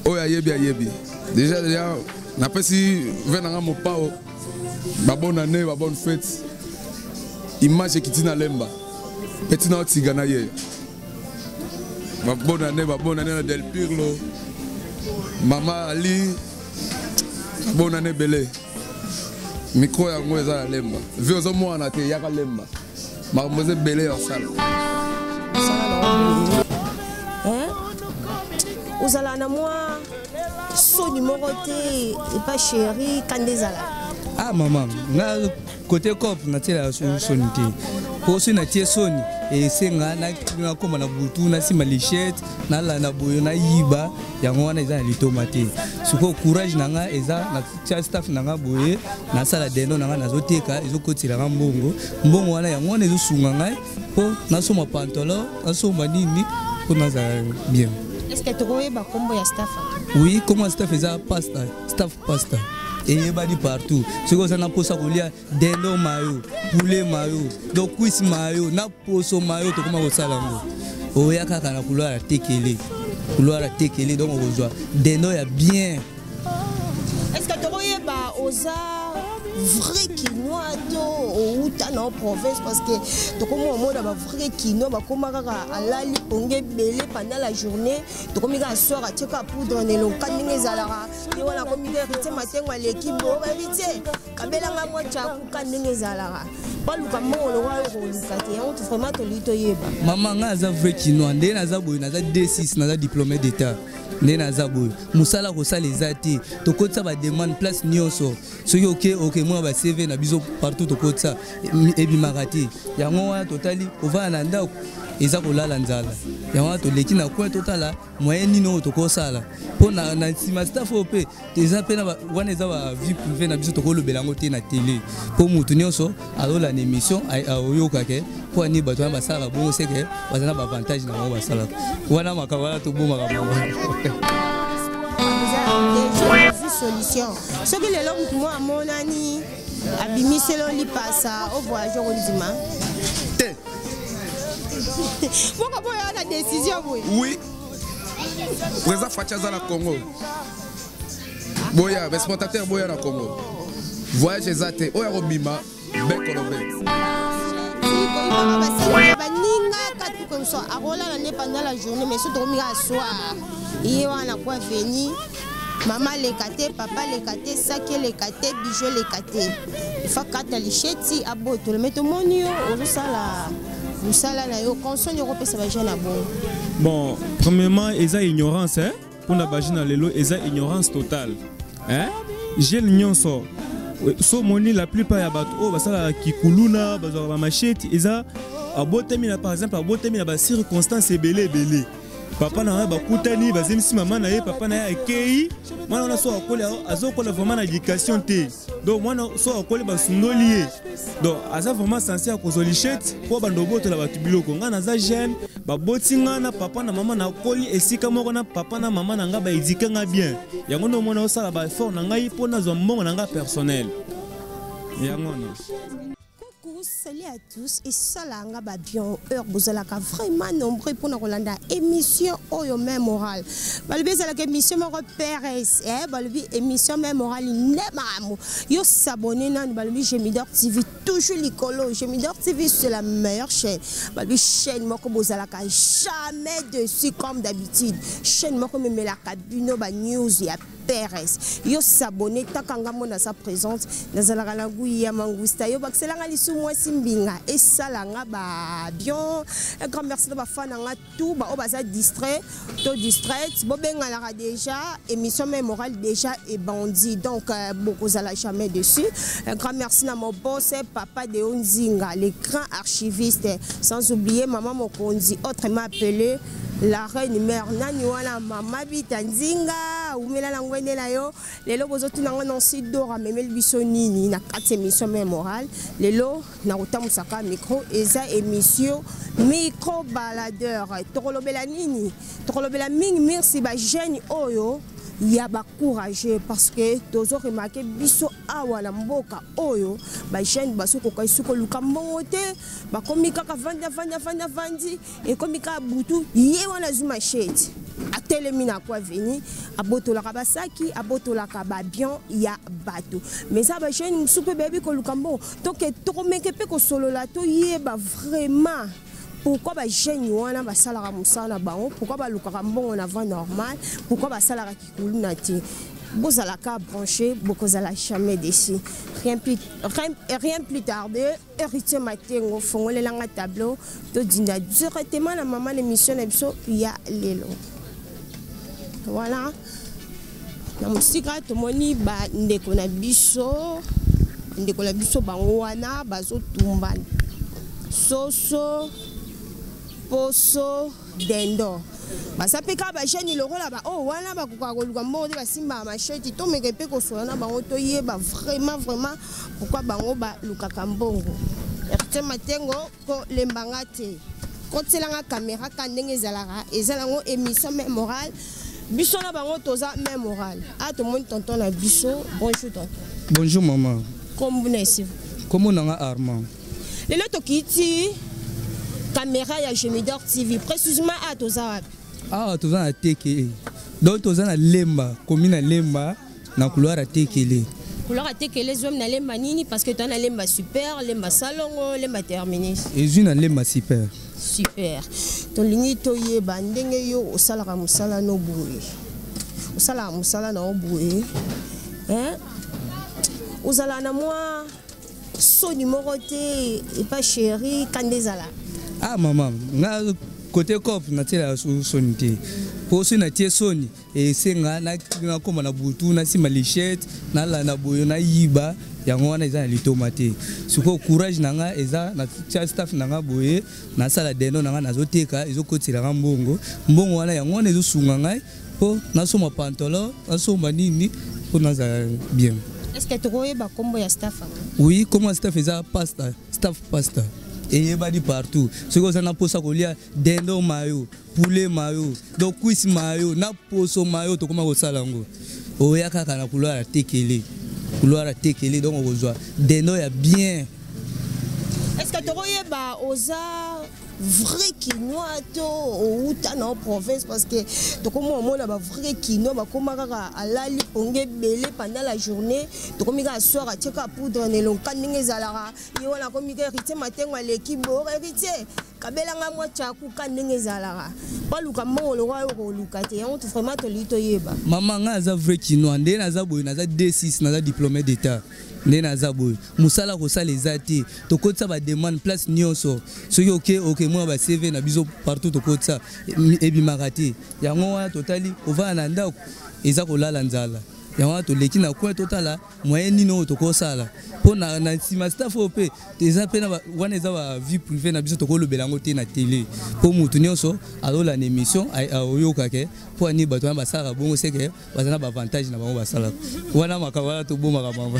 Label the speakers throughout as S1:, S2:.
S1: Oh yebi. Déjà n'a pas si venant mon pao. Ma bonne année, ma bonne fête. Image qui tina lemba. Petit na tigana ye. Ma bonne année del Pirlo. Mama Ali. Bonne année belé. Micro ya ngweza lemba. Vieux omo anate yaka lemba. Mademoiselle belé en salle.
S2: Vous allez à moi, son numéro et pas chéri, Kandezala.
S3: Ah maman, na côté cop na tela sonité. Pour ce na tie soni et c'est na comme na butu na si malichette na la na boyo na yiba yango wana eza li tomate. Suko courage nanga eza na tia staff nanga boye na sala deno nanga nazoteka ezokotila nga mbongo wana yango wana ezosunga ngai po na soma pantalon na soma nini po na za bien.
S2: Est-ce que tu connais le combo de staff?
S3: Oui, comment staff est pasta, staff pasta. Et il y a partout. Ce que ça n'a pas ça qu'il y a dendo mayo, poulet mayo, donc cuisse mayo, na poso mayo, tout comment ça lango. Oh ya kaka na couloir à tekele, donc on voit dendo ya bien.
S2: Est-ce que tu connais oza vrai quinoa ou ta en province parce que tu comment on a vrai quinoa ba comment à la lipongé belé pendant la journée tu comme il soir à teka poudre ne lo kaninga zalara ni wana comme il hérité matin wa l'équipe bo ba hérité kabela nga mo cha ku kaninga zalara ba luka mo lo wa ro lukate on vraiment to lito yeba
S3: maman nga za vrai quinoa ndé na za boy na za D6 na za diplômé d'état ndé na za boy musala ko sala ezati to kotsa ba demande place nyonso soki OK moi ba CV na biso partout to kotsa ebi magati yango wana totali ova na ndako eza kolala nzala yango to leki na coin totala moyen nino to kosala po na sima staff op eza pena wana eza ba vie privée na biso to kolobela ngo te na télé po mutu nyonso alola na émission ayoka ke po ani bato ba sala bongo seke bazana ba avantage na ngo ba sala wana makawala to boma ka
S2: solution. Ce que les gens moi mon ami abimi selon li passa au voyage au Ndima. Pourquoi pas la décision
S1: oui. Président Fachaza na Congo. Boya, exportateur boya na Congo. Voyage ezate oya robima bekolombe.
S2: Pendant la journée mais surtout au soir. Il on a quoi fini. Maman les kate, papa les kate, saké les kate, bijoux les kate. Il faut kata les cheti abo tout le mettre mon yo au sala na yo consonne européen ça va jeune abo.
S4: Bon, premièrement, eza ignorance hein pour na bajina lelo eza ignorance totale. Hein? J'ai nyonso. So moni la plupart ya bato o basala kikuluna, bazwa machete eza abotemi na par exemple abotemi na ba circonstances belé. Papa na ba kutani bazemisi maman na ye papa na ye ekei mwana na so akola azokola vraiment na éducation te donc mwana so akola ba sundoli ye donc aza vraiment censé a kozolichette po bandobo to la batu biloko nga na za jeune ba botinga na papa na maman na koli esika moko na papa na maman na nga ba éduquer nga bien yango no mwana osala ba effort na ngai po na zo mbongo na nga personnel yango na.
S2: Salut à tous et salanga ba bien heure bozalaka vraiment nombreux pour nous Rolanda émission oyo même morale balbi zalaka émission mo repères balbi émission même morale nemamu yo s'abonner nan balbi Gemidor TV toujours likolo Gemidor TV c'est la meilleure chaîne balbi chaîne moko bozalaka jamais dessus comme d'habitude chaîne moko memelaka bino ba news ya Perez yo s'abonner takanga mona sa présente nazalaka na guya mangusta yo bakselanga lisu moi simbinga et salanga ba bien un grand merci de ba fan nga tout ba o baza distrait to distraite bo benga la déjà émission mémorale déjà et bandit donc beaucoup za la jamais dessus un grand merci na mon boss papa de Onzinga le grand archiviste sans oublier maman Mokonzi autrement appelé la reine mère nani wana mama bitanzinga umela la ngwene la yo lelo bozotu na ngona sidora memel biso nini na 4 émission mémorale lelo na utamusaka micro eza émission micro baladeur tokolobela nini tokolobela mingi merci ba jeune oyo ya ba courageux parce que tozo remarqué biso awa na mboka oyo ba jeune baso ko kai suko luka mbongote ba komika ka vandi et komika butu ye wana zuma shade telemina kwa veni abotolaka basaki abotolaka babion ya bato mais ça ba jeune musupe bebi ko lukambo to ke to meke pe ko solola to yeba vraiment pourquoi ba jeune wana ba salaka musala bango pourquoi ba lukaka mbongo na va normal pourquoi ba salaka kikulu na ti bozalaka branché bokozala jamais déçu rien plus tardé héritier matengo fongolelanga tableau to dinda directement na maman l'émission na biso ya lelo. Voilà. Na musika tomoni ba ndeko na biso bango wana bazo tumbana. Soso poso dendo. Basapeka ba jeune lokola ba oh wana ba kokakoluka mode basimba machete to mekepe ko solana bango to yeba vraiment pourquoi bango ba lukaka mbongo. Erte matengo ko lembanga te. Kotelanga caméra kandenge ezalango émission morale. Biso na bango toza même moral. Ah tout le monde tonton na biso. Bonjour tonton.
S3: Bonjour maman.
S2: Comment vous êtes?
S3: Comment on a Armand?
S2: Le loto kiti caméra ya Gemidor TV précisément à toza.
S3: Ah toza na teke. Donc toza na lemba, commune na lemba na couloir à tekele.
S2: Couloir à tekele zom na lemba nini parce que tu na lemba super, lemba salongo, lemba terminé.
S3: Et une lemba super.
S2: Super. Ton ligne to yeba ndenge yo osalaka musala no boye. Osala musala na oboye. Hein? Osala na moi so numéro te et pas chéri kandezala.
S3: Ah maman, nga côté cop na tela sonité. Pour ce na tie soni et senga na koma na butu na sima lichette na la na boyo na yiba. Yango wana eza li tomate suko courage nanga eza na staff nanga boye na sala deno nanga nazoteka ezokotela mbongo wana yango wana ezosunga ngai po nasoma pantalon nasoma nini po naza bien.
S2: Est-ce que tu connais ba combo ya staff?
S3: Oui, comment staff eza pasta, staff pasta et ebadi partout suko sana posa kolia dendo mayo poulet mayo donc cuisse mayo na poso mayo to koma kosala ngo oya kaka na couloir tekele. Couloir à tekele donc on voit deno ya bien.
S2: Est-ce que tu as osa vrai quinoa to ou ta na province parce que to comme on a vrai quinoa ba komaka alali onge belé pendant la journée to comme ka soir a tcheka poudre ne lon kaninge zalara yo na comme ka héritier matengo l'équipe héritier kabelanga moi tchaku kaninge zalara pas luka mo lo wa ko luka te on te vraiment to lito yeba
S3: maman nga za vrai quinoa ndé na za boy na za D6 na za diplômé d'état ndé na za boy musala ko sala ezati to kotsa ba demande place nyonso soki OK moi ba CV na biso partout to kotsa ebimakati yango wana totali ova na ndako eza kolala nzala yango to leki na coin totala moyen nino to kosala po na sima staff op eza pe na wana eza ba vie privée na biso to kolobela ngo te na télé po mutu nyonso alola na émission oyoka ke po ani bato ba sala bongo seke bazana ba avantage na bango basala wana makawala to bomaka mamba.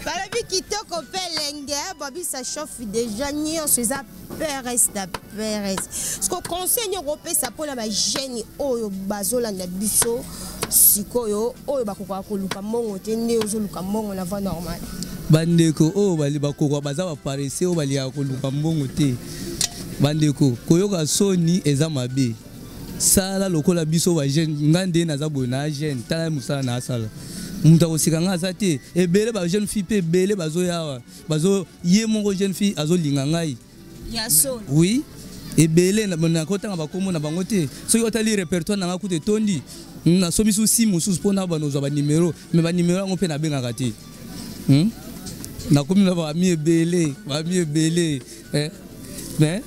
S2: Balabi kitoko pelenge babi ça chauffe déjà nio ça Perez da Perez. Ce qu'on conseille européen ça pour la jeune oyo bazola na biso sikoyo oyo bakoka koluka mongo te nde ozoluka mongo na va normal.
S3: Bandeko oyo bali bakoka baza ba paresse oyo bali ya koluka mongo te. Bandeko koyoka soni eza mabe. Sala lokola biso ba jeune ngande na za bona jeune tala musala na sala. Muta kosikanga zate ebele ba jeune fille pe ebele bazo yawa bazo ye mongo jeune fille azo linga ngai
S2: ya so
S3: oui ebele na kotanga bakomo na bango te soki otali répertoire na ngakute tondi na somi su si mususu pona bano zo ba numéro mais ba numéro ngo pe na benga kati na komi na ba mi ebele mais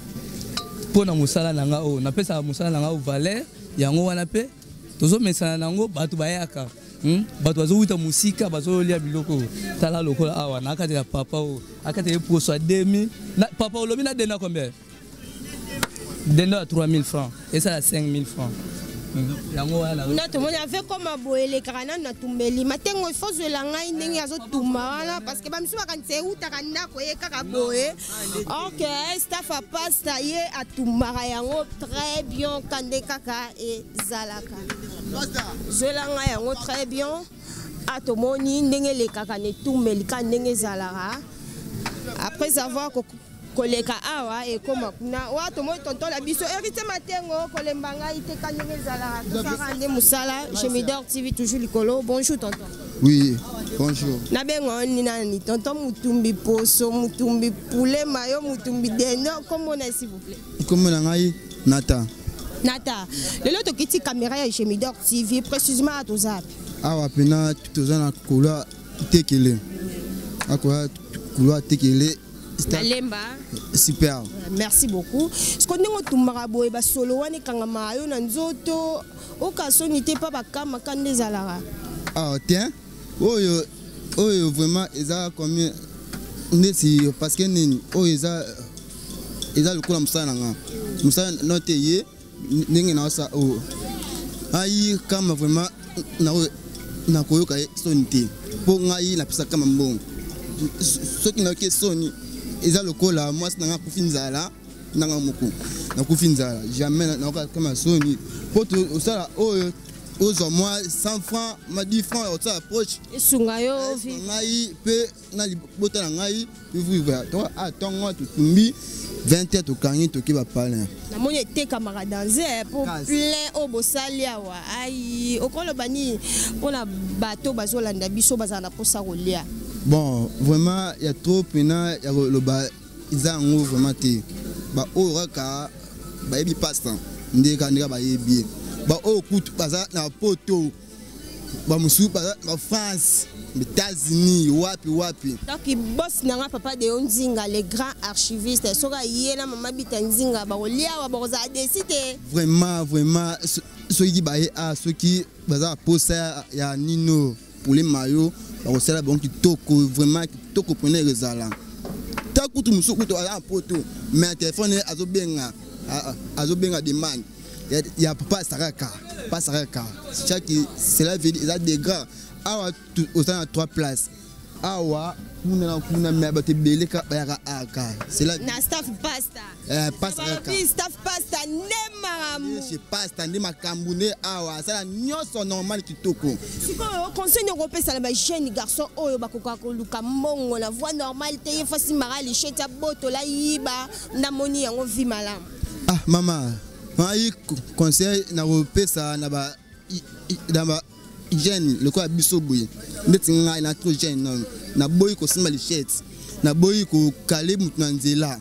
S3: pona musala na nga o na pesa musala na nga o valeur yango wana pe tozo mesana nango batu bayaka bato bazowuta musika bazolia biloko tala lokola awa na akate ya papa o akate ye poso a 2000 papa olobi na denda combien denda à 3000 francs et ça à 5000 francs yango wana
S2: na to mona fait comme aboele karana na tumbeli matengo ifo zwela ngai ndenge azo tumba wala parce que bamisu bakanse uta kana ko ye kaka boye OK staff a pasta ye atumbara yango très bien kande kaka e zalaka zwela ngai yango très bien atomoni ndenge le kaka ne tumbeli ka ndenge zalaka après avoir koleka awa et comme kuna wa to moi tonton la biso hérité matengo kolembanga ite kanyenge zala to sarande musala chez Midor TV toujours likolo. Bonjour tonton.
S5: Oui, bonjour.
S2: Na bengo ni nani tonton Mutumbi poso Mutumbi poulet mayo Mutumbi dendo comment on est s'il vous plaît.
S5: Comment on a Nata.
S2: Nata. Le lot kiti caméra ya chez Midor TV précisément à Tozap.
S5: Awa pena tozana kola tekele. Akwa kola tekele.
S2: Lemba.
S5: Super.
S2: Merci beaucoup. Ce qu'on est tumbara boy ba solo wani kangama yo na nzoto okaso n'était pas bakama kande zalara.
S5: Ah tiens. Oyo vraiment eza combien ndesi parce que nini oyo eza lokola musana nga. Musana note ye ningi na sa o. Ayi kama vraiment na koyoka sonité. Po ngai na pesa kama mbongo. Soki na ke soni eza lokola moi nanga kufinzala nanga moko na kufinzala jamais na kama soni poto osala oyo ozo moi 100 francs ma 10 francs au ça approche
S2: esunga yo
S5: ngai pe na libota na ngai vivre to atongo tutumbi 20 to kangi to kiba pale
S2: na moni te kamara danser pour plein au bosalia wa ai okolo bani pona bato bazolanda biso bazana posa kolia.
S5: Bon, vraiment, il y a trop pena, il y a le bas, ils ont vraiment été. Bah, au raka, bah, il passe, ndeka bah, il bien. Bah, au coup, bah, ça, na poto, bah, monsieur, bah, en France, les États-Unis, wapi.
S2: Donc, il bosse nanga papa de Onzinga, les grands archivistes. Soga yena mama bitanzinga, bah, olia, bah, on a décidé.
S5: Vraiment, ceux qui bah, ceux qui, bah, posé, il y a Nino pour les maillots. C'est là bon qui toko vraiment qui toko prenez les ala. Ta kutu musuku to ala poto mais téléphone azobenga demande. Il y a pas saraka. Chaque c'est la vie il a des grands. Awa au sein à 3 places. Awa kuna mais ba te belé ka ba aka. C'est la
S2: na staff pasta.
S5: Pasta.
S2: Staff pasta nema.
S5: Je pasta ndema kambune awa ça nyonso normal qui toko.
S2: Siko conseil européen ça la jeune garçon oyo bakoka ko luka mongo la voix normale te fasi marali cheta boto la yiba na moni yango vi malam.
S5: Ah maman, moi conseil na européen ça na ba jeune le quoi biso boy. Ndeti nga na trop jeune na boy ko simba lichette. Na boy ko kale mutu na nzela.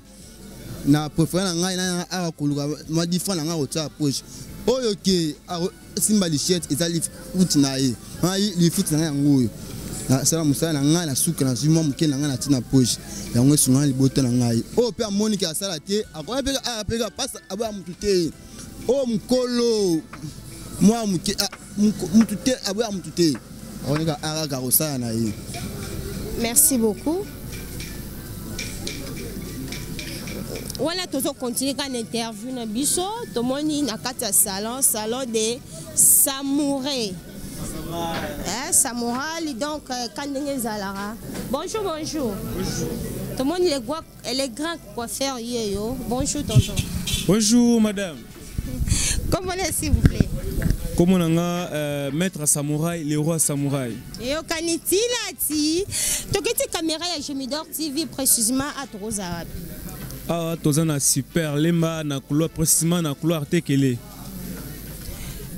S5: Na préféré ngai na a ko luka ma different nga o ta approche. Oyo ke simba lichette ezali foot na ye. Ai li foot na ngoyo. Na sala musala nga na suka na zuma muke na nga na tina approche. Ya ngwe sunga li bota na ngai. O pe Monica sala te akwa pe apeka passe aba mutu te. O mkolo moi mutu te aba mutu te. On est à Garossa na ye.
S2: Merci beaucoup. Voilà, toujours continuer quand interview na biso, tout le monde na kata salon de samouraï. Samouraï donc quand zalara. Bonjour. Tout le monde les grands coiffeurs yo. Bonjour tonton.
S4: Bonjour madame.
S2: Comment est s'il vous plaît?
S4: Comment on a maître samouraï, le roi samouraï.
S2: Et au caniti lati. Toketi caméra ya Midor TV précisément à Trozarab.
S4: Ah, tozana super lemba na couloir précisément na couloir tekele.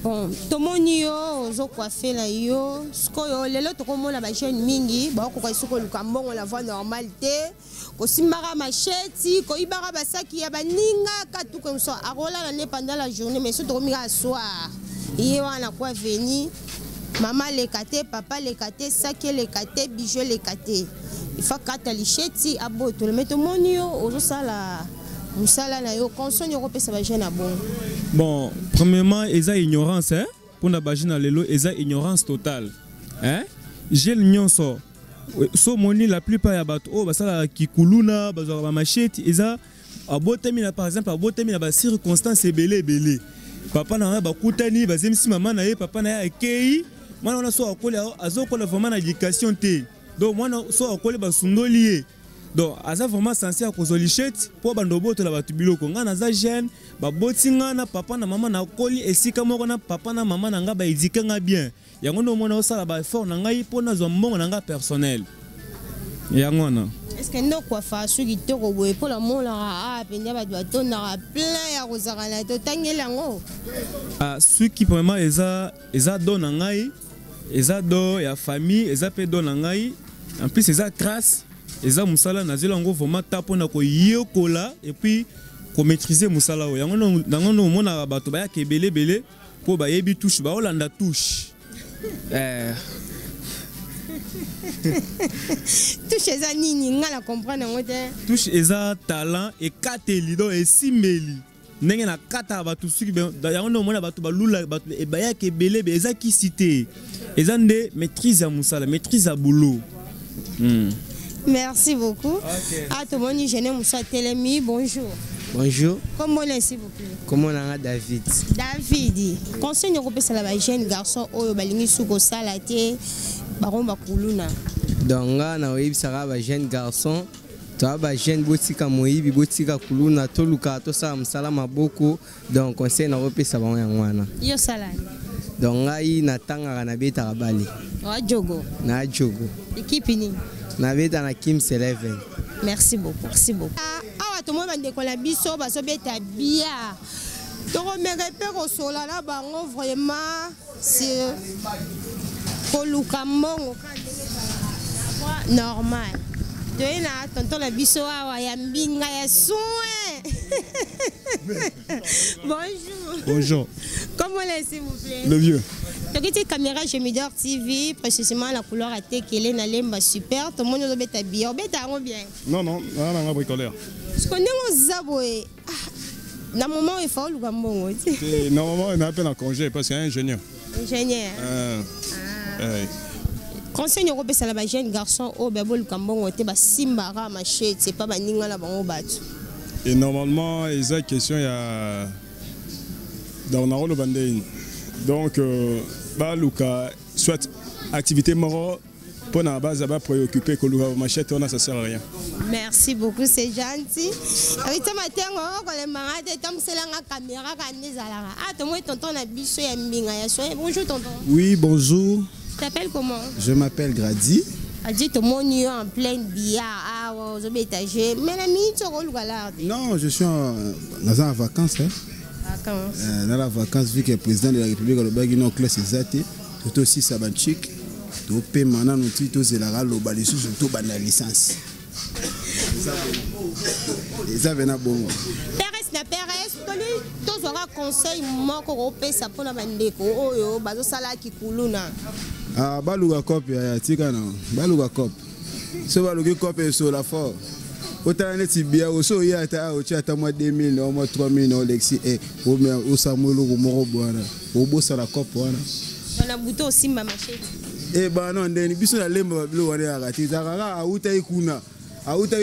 S2: Bon, tomoni yo zo coiffer la yo, skoyo lelo tokomona ba jeune mingi, ba ko suko lukambongo la voix normalité, ko simbara macheti, ko ibara basaki ya baninga katu comme ça, arola na pendant la journée mais surtout mira soir. Iye wana kwa veni, maman les kate, papa les kate, saki les kate, bijoux les kate. Il faut kata licheti aboto le mettre monio ozo sala musala na yo consonne européen ça va jeune bon.
S4: Bon, premièrement, eza ignorance hein pour na bajina lelo eza ignorance totale. Hein? J'ai nyonso. So moni la plupart ya bato o basala kikuluna bazwa ba machete eza abotemi na par exemple abotemi na ba circonstances belé. Papa na ba kutani bazemisi maman na ye papa na ya ekei mwana na so akola azokola vraiment na éducation te. Donc moi so akole basundoli ye. Donc aza vraiment censé à kozolichette pour bandobo to la batu biloko nga naza jeune ba botinga na papa na maman na koli esika moko na papa na maman na nga ba éduquer nga bien. Yango no mona osala ba effort na ngai pour na zo mbongo na nga personnel. Yango na.
S2: est-ce que nous quoi faire ce qui te roule pour le monde là pendia ba bato na plein ya kozaka na to tangela ngo
S4: ah ceux qui vraiment eza don na ngai eza do ya famille eza pe don na ngai en plus eza grâce eza musala na zela ngo vraiment tapo na ko yekola et puis ko maîtriser musala o yango no mona bato ba ya kebele bele po ba yebi touche ba olanda touche
S2: touche eza nini ngala comprendre ngo te
S4: touche eza talent et kateli do et simeli ndenge na kata bato suki yango no mona bato balula bato e ba ya kebele be eza ki cité eza nde maîtrise ya musala maîtrise ya boulot.
S2: Merci beaucoup. Ah, tout le monde, je suis Télémi. Bonjour.
S6: Bonjour.
S2: Comment est-ce s'il vous plaît?
S6: Comment on a David?
S2: David. Conseil européen, c'est la jeune garçon au Balingi Souko Salate, Baron Bakuluna.
S6: Donc, on a un jeune garçon. Tu as un jeune botika moibi, botika kuluna, toluka, to sa msalama boko. Donc, conseil européen, ça va en
S2: Yo salade.
S6: Donc, on a tanga na beta rabali.
S2: Na jogo.
S6: Na jogo.
S2: Équipe ni.
S6: Na beta na Kim 11.
S2: Merci beaucoup. Merci beaucoup. Ah, tout le monde va décoller biso, baso beta bia. Donc, on me répète au sol là, bango vraiment c'est koluka mongo normal. Tu na tonton la biso awa ya mbinga ya soin. Bonjour.
S7: Bonjour.
S2: Comment est s'il vous plaît?
S7: Le vieux.
S2: Petite caméra Gemidor TV, précisément la couleur à thé qu'elle est na lemba super. Tout le monde doit être bien. Bien.
S7: Non, non, on a bricoleur.
S2: Je connais mon zaboé. Dans le moment il faut le gambon.
S7: Normalement, on a appelé en congé parce qu'il y a un ingénieur.
S2: Ingénieur. Conseil européen, c'est la jeune garçon au Bébol Cambon, c'est Simbara, Machette, c'est pas Baninga la Bango Bat.
S7: Et normalement, il y a une question, il y a dans le bandé. Donc, Luka, soit activité moro, pour la base, à préoccuper que le machette, on a ça sert à rien.
S2: Merci beaucoup, c'est gentil. Avec ce matin, on a les marades, c'est la caméra, ah, ton tonton a biché et mbinga. Bonjour, tonton.
S8: Oui, bonjour.
S2: Tu t'appelles comment?
S8: Je m'appelle Grady.
S2: Adi tout le monde est en plein billard, aux étagers. Mais la minute, tu là.
S8: Non, je suis en vacances. Vacances. Dans la vacance, vu que le président de la République, le bagage non classe exacte, tout aussi sabanchik, tout paiement, nous tout zélara le balisou surtout la licence. Ça vient à bon.
S2: Tous aura conseil moko européen ça pour la bandeko oyo bazo sala ki kuluna.
S8: Ah baluga copie ya tika na baluga copie. So baluga copie sur la fort. Autant net bia oso ya ta o cha ta mo 2000 o mo 3000 o lexi e o me o samuelo ko mo bwana. O bossa la copie wana.
S2: On a buto simba machete.
S8: Eh ba non ndeni biso na lemba bilo wana ya kati zakaka auta ikuna. Auta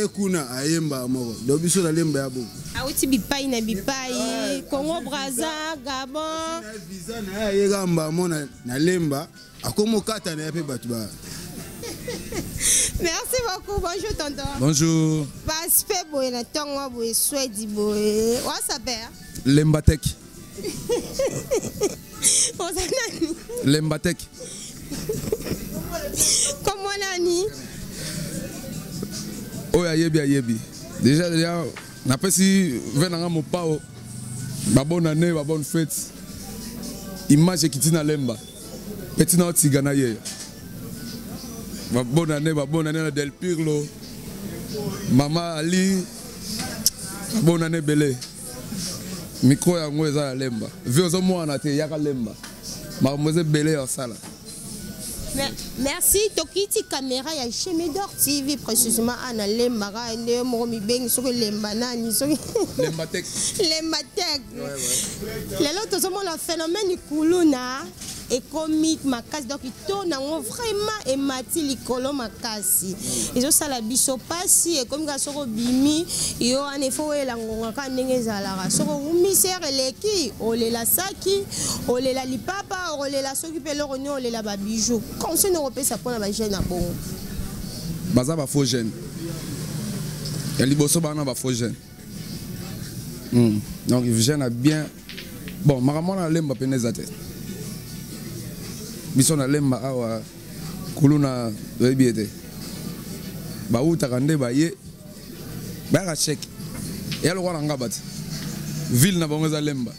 S8: ikuna ayemba moko. Do biso na lemba ya bo.
S2: Auti bipai na bipai, Congo Brazza, Gabon.
S8: Visa na yegamba mona na lemba, akomo kata na yape batu ba.
S2: Merci beaucoup, bonjour tonton.
S1: Bonjour.
S2: Baspe boy na tongo boy swedi boy. Wa s'appelle
S1: Lembatek.
S2: Ozanani.
S1: Lembatek.
S2: Comment nani?
S1: Oh yebi. Déjà après si venanga mo pao ba bonne année ba bonne fête image qui tina lemba petit na tigana ye ba bonne année na Del Pirlo Mama Ali bonne année belé micro ya ngweza ya lemba vi ozo mwana te yaka lemba ma moze belé en sala.
S2: Merci. Tokiti caméra ya Gemidor TV précisément ana lembara ende mo mi beng so lemba nani so
S1: Lembatek.
S2: Lembatek. Lelo to somo le phénomène kuluna et comique makasi donc il tourne vraiment et mati likolo makasi. Ezo sala biso pasi et comme gasoko bimi yo en effet la ngonga ka ndenge zalara soko umisere leki olela saki olela lipapa olela soki pelo ronyo olela ba bijou. Conseil européen ça pour la jeune à bon.
S1: Baza ba faux jeune. Et liboso bana ba faux jeune. Donc il jeune a bien bon maramona lemba penezate. Biso na lemba awa kuluna ebiete. bautaka nde baye bayaka chèque eya lokwa na nga bati ville na bango eza lemba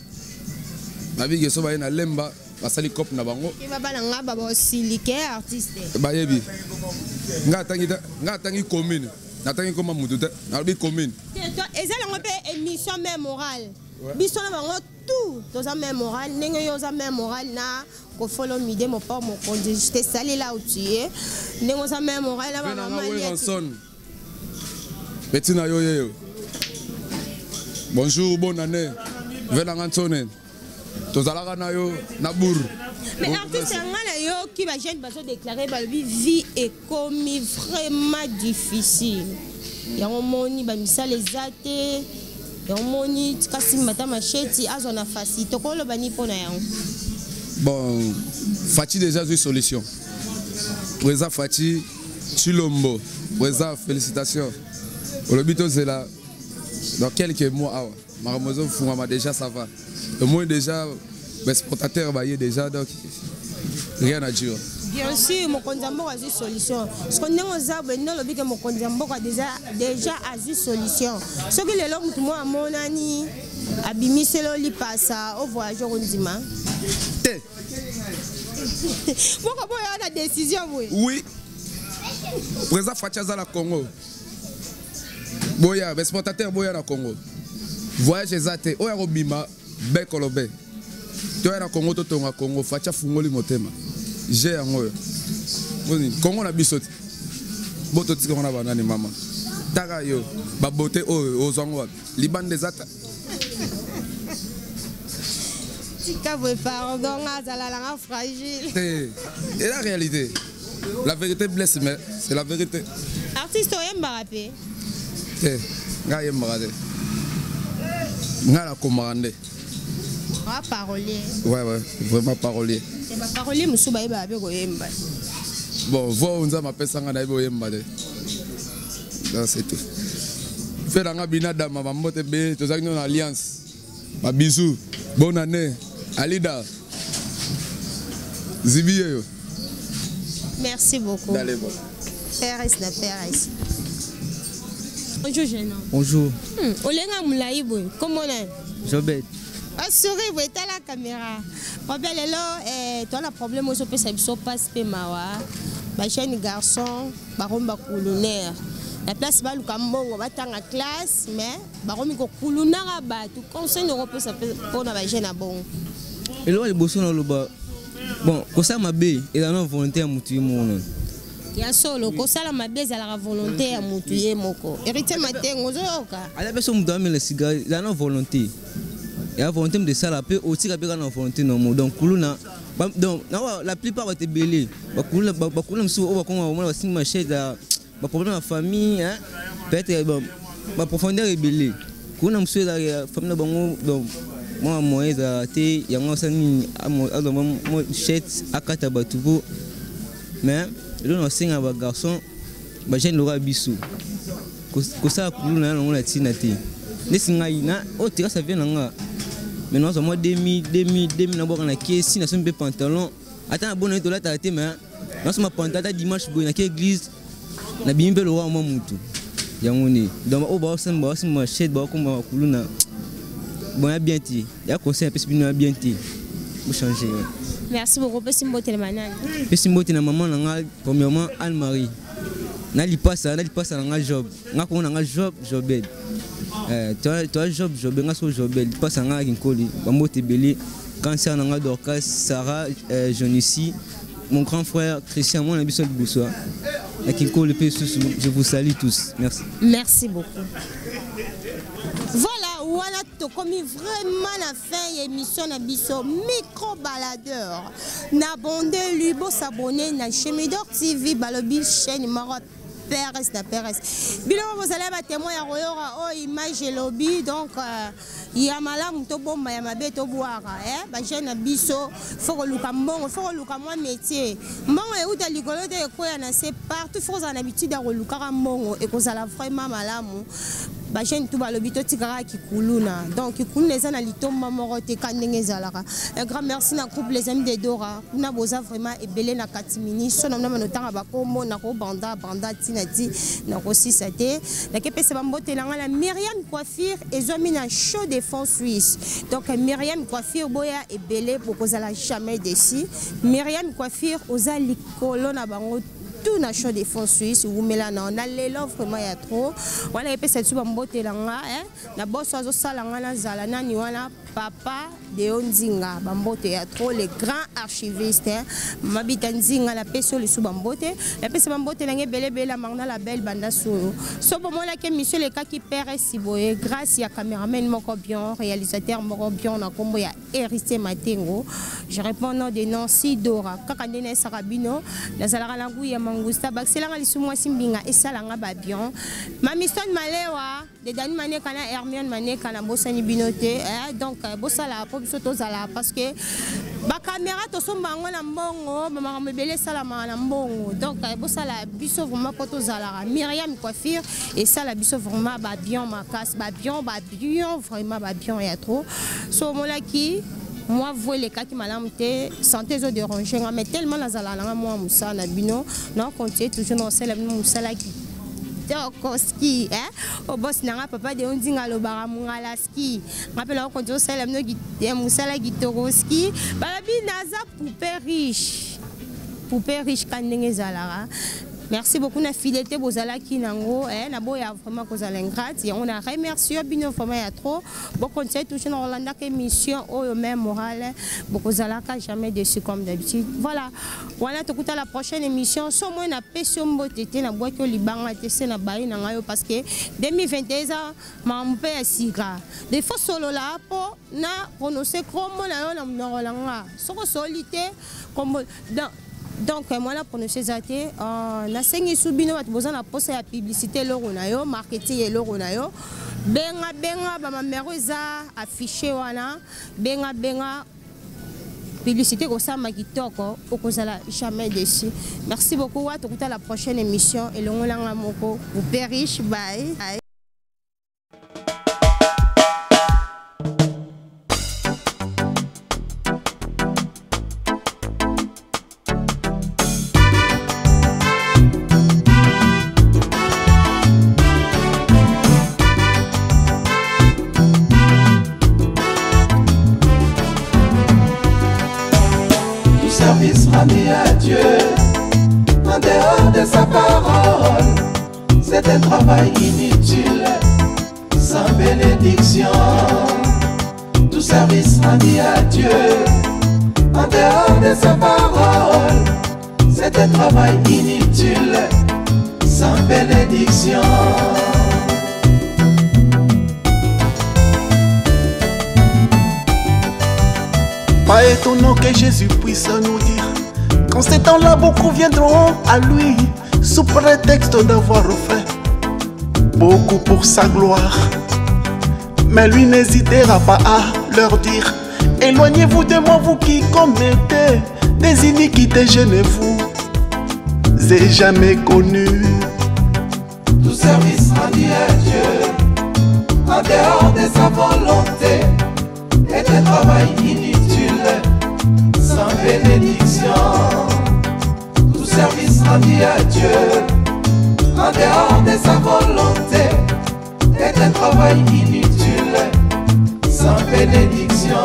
S1: babiki so baye na lemba basali cope na bango
S2: bana nga babaosilike artiste
S1: bayebi nga atangi commune natangi koma mutu te nalobi commune
S2: eza lango mpe émission mère morale biso na bango tout toza mère morale ndenge yo oza mère morale na kofolo mide moport mokonzi te salela utie ndenge oza mère morale na
S1: bamamason peti na yo yeyo bonjour bonne année venanga nsone tozalaka na yo na bour
S2: mais artiste nga na yo ki ba jeune bazo déclarer ba vie ekomi vraiment difficile yango moni ba misala ezate yango moni kasi mata macheti azo na fasi tokolo bani pona yango
S1: bon Fati déjà une solution Président Fati Chilombo Président félicitations le but c'est là dans quelques mois Maramozo Fungama déjà ça va au moins déjà l'exportateur va y déjà donc rien à dire.
S2: Bien sûr, mon condambo a une solution. Ce qu'on a aux arbres, non, le but que mon condambo a déjà une solution. Ce que les langues, moi, à mon ami, abimi, c'est le lit passe au voyageur, on dit, ma. Pourquoi il y a la décision, oui?
S1: Oui. Président Fachaza la Congo. Boya, l'exportateur Boya la Congo. Voyage exact. Oya Robima, Bekolobe. Tu es à Congo, tu es à Congo, Facha Fungoli Motema. J'ai un mot. Congo na bisoti. Boto tiko na banani mama. Taga yo, babote aux angwa. Liban des atta.
S2: Tika vous pardon, azala fragile.
S1: Et la réalité, la vérité blesse, mais c'est la vérité.
S2: Artiste Oyembarapé.
S1: Nga Yembarade. Nga la commandé.
S2: Ah, parolier.
S1: Ouais, vraiment parolier.
S2: C'est pas parolier, mais souba eba avec Oyemba.
S1: Bon, vous on m'appelle Sanga na Oyemba. C'est tout. Fait dans Abina Dama, ma motte B, tous avec une alliance. Ma bisou, bonne année, Alida. Zibiye.
S2: Merci beaucoup.
S1: D'aller bon.
S2: PRS na PRS. Bonjour jeune homme.
S3: Bonjour.
S2: Olenga Moulaïbo, comment on est?
S3: Jobet.
S2: Souris, vous êtes à la caméra. Problème là, toi, le problème, c'est que ça ne passe pas mawa. Les jeunes garçons, baromba coulonaire. La place va le cambon, on va dans la classe, mais baromi ko coulonaire ba tout conseil européen ça peut pour la jeune à bon.
S3: Et là, les bossons dans le bas. Bon, comme ça, ma belle, il a une volonté à moutuer mon.
S2: Il y a solo, comme ça, ma belle, elle a la volonté à moutuer mon corps. Héritier matin, on zoka.
S3: À la personne qui me les cigares, il a une volonté. Il y a volonté de ça, la paix aussi, il y a une volonté non. Donc, la plupart vont être belés. Bakoulou, on problème de famille, peut-être la profondeur est belée. Quand on a la famille de Bango, moi, moi, il y a un chèque à Katabatubo. Mais, là, on a un garçon, j'ai un aura bissou. Comme ça, on a tinate. Les singaïna, oh, tu ça vient là. Maintenant, moi, 2000, on a qui si on a pantalon. Attends, la bonne étoile, t'as été, mais, dans ce pantalon, dimanche, on a église. Na bimbe lo wa mutu yangoni donc o ba semba semba shed ba ko ma kuluna bon ya bien ti ya conseil pesi bino bien ti vous changer.
S2: Merci beaucoup pesi mbote le manana
S3: pesi mbote na maman na nga premièrement Anne Marie na li passa na nga job nga ko na nga job jobed toi job nga so jobed passa nga kinkoli ba mbote beli cancer na nga Dorcas Sarah Jonici mon grand frère Christian mon ambition de Boussoa. Je vous salue tous. Merci.
S2: Merci beaucoup. Voilà, tu as commis vraiment la fin de l'émission de Bisso Micro Baladeur. N'abondez lui, beau s'abonner à Chemidor TV, Balobi, chaîne numéro PRS na PRS. Bilo vous allez ba témoin ya royora o image lobby donc ya malamu to bomba ya mabe to boire ba jeune na biso faut luka mbongo faut luka moi métier mbongo e uta likolo te ko ya na c'est partout faut en habitude ya luka mbongo et ko sala vraiment malamu jeune tout balobi to tikara kikuluna donc kikuluna eza na litomba moko te kandenge ezalaka. Un grand merci na groupe les amis de Dora kuna boza vraiment ebele na katimini so na mama notanga bakombo na ko banda tinati na ko sisate na kepese bambote langa la Myriam Coiffure ezomi na show de fond suisse donc Myriam Coiffure boya ebele bokozala jamais déçu. Myriam Coiffure oza likolo na bango tout na show de fond suisse ou melana on a l'offre vraiment ya trop wala epesa tu bambote langa na bosso azo sala nga na zala nani wana papa de Onzinga bambote ya trop les grands archivistes mabita nzinga la peso le sous bambote la pesa bambote lange bele mangna la belle banda solo so bomola ke monsieur le cas qui père siboye grâce ya cameraman moko bien réalisateur moko bien na kombo ya Héritier Matengo je réponds au nom de Nancy Dora kaka ndene sarabino na zalaka langu ya mangusta bakselanga lisumwa simbinga esalanga ba bien mamiston malewa de Dani Maneka na Hermione Maneka na bosani binote donc bosala po biso tozala parce que ba caméra to sombango na mbongo mama mebele salama na mbongo donc bosala biso vraiment po tozala Myriam Coiffure et ça la biso vraiment ba bien makas ba bien vraiment ba bien ya trop so molaki moi vous les cas qui malamte santé zo déranger mais tellement la zala na moi musa na bino non continue toujours dans celle musala qui ski au boss nanga papa de Onzinga lo bara mungala ski rappela ko jo sala no gite musala gitoroski balabi naza poupée riche kandenge zalara. Merci beaucoup na fidélité bozala ki nango na boya vraiment kozala ingrate et on a remercié bino vraiment ya trop bon conseil toujours dans Rolanda que mission au même moral bokozala ka jamais déçu comme d'habitude voilà to kuta la prochaine émission so moi na pesio mbotete na boito libanga tese na bayi na ngayo parce que 2021 mampe asika des fois solo là po na prononcer comme na yo na Rolanda soko solité comme donc moi là pour nous ces athées na sengi subino bat besoin na poste ya publicité loro na yo marketing et loro na yo benga ba mamero za affiché wana benga publicité ko sa makitoko okozala jamais déçu. Merci beaucoup wa tokuta la prochaine émission et longolanga moko ou perish bye.
S9: Dieu, en dehors de sa parole, c'est un travail inutile, sans bénédiction. Tout service rendu à Dieu, en dehors de sa parole, c'est un travail inutile, sans bénédiction.
S10: Pas étonnant que Jésus puisse nous dire qu'en ces temps-là, beaucoup viendront à lui sous prétexte d'avoir fait beaucoup pour sa gloire. Mais lui n'hésitera pas à leur dire: éloignez-vous de moi, vous qui commettez des iniquités, je ne vous ai jamais connu.
S9: Tout service rendu à Dieu, en dehors de sa volonté, est un travail inutile, sans bénédiction. Tout service rendu à Dieu, en dehors de sa volonté, est un travail inutile, sans bénédiction.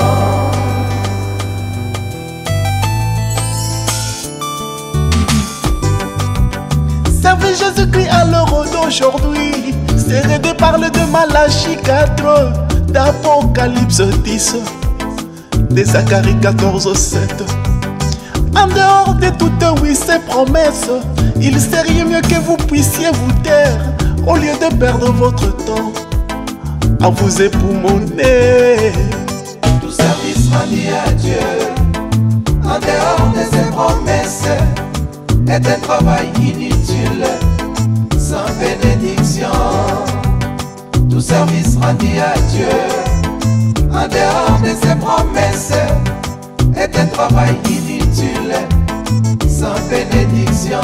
S10: Servez Jésus-Christ à l'heure d'aujourd'hui, c'est aidé par le de Malachie 4, d'Apocalypse 10, de Zacharie 14:7. En dehors de toutes ces promesses, il serait mieux que vous puissiez vous taire au lieu de perdre votre temps à vous époumoner.
S9: Tout service rendu à Dieu, en dehors de ses promesses, est un travail inutile, sans bénédiction. Tout service rendu à Dieu, en dehors de ses promesses, est un travail inutile, sans bénédiction.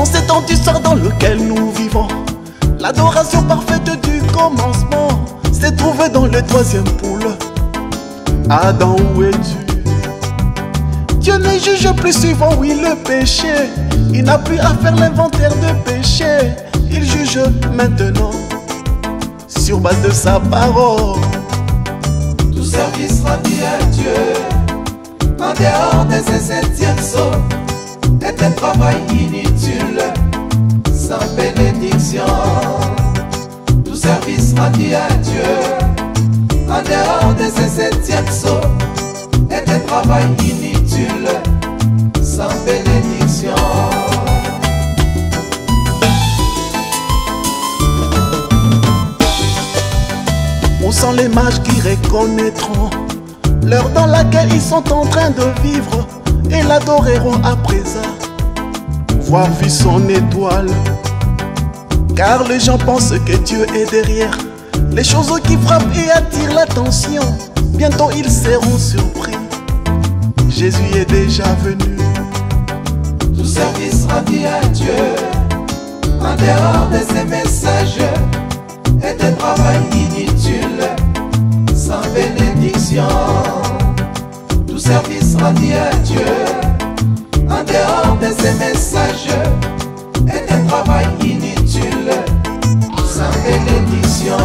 S10: En ces temps d'histoire dans lequel nous vivons, l'adoration parfaite du commencement s'est trouvée dans le troisième poule. Adam, où es-tu? Dieu ne juge plus suivant, oui, le péché. Il n'a plus à faire l'inventaire de péché. Il juge maintenant sur base de sa parole.
S9: Tout service rendu à Dieu en dehors de ces septièmes sauts est un travail inutile sans bénédiction. Tout service rendu à Dieu en dehors de ces septièmes sauts est un travail inutile sans bénédiction.
S10: Où sont les mages qui reconnaîtront l'heure dans laquelle ils sont en train de vivre et l'adoreront à présent, voir vu son étoile? Car les gens pensent que Dieu est derrière les choses qui frappent et attirent l'attention. Bientôt ils seront surpris, Jésus est déjà venu.
S9: Tout service rendu à Dieu en dehors de ses messages est un travail inutile sans bénédiction. Tout service rendu à Dieu en dehors de ses messages est un travail inutile sans bénédiction.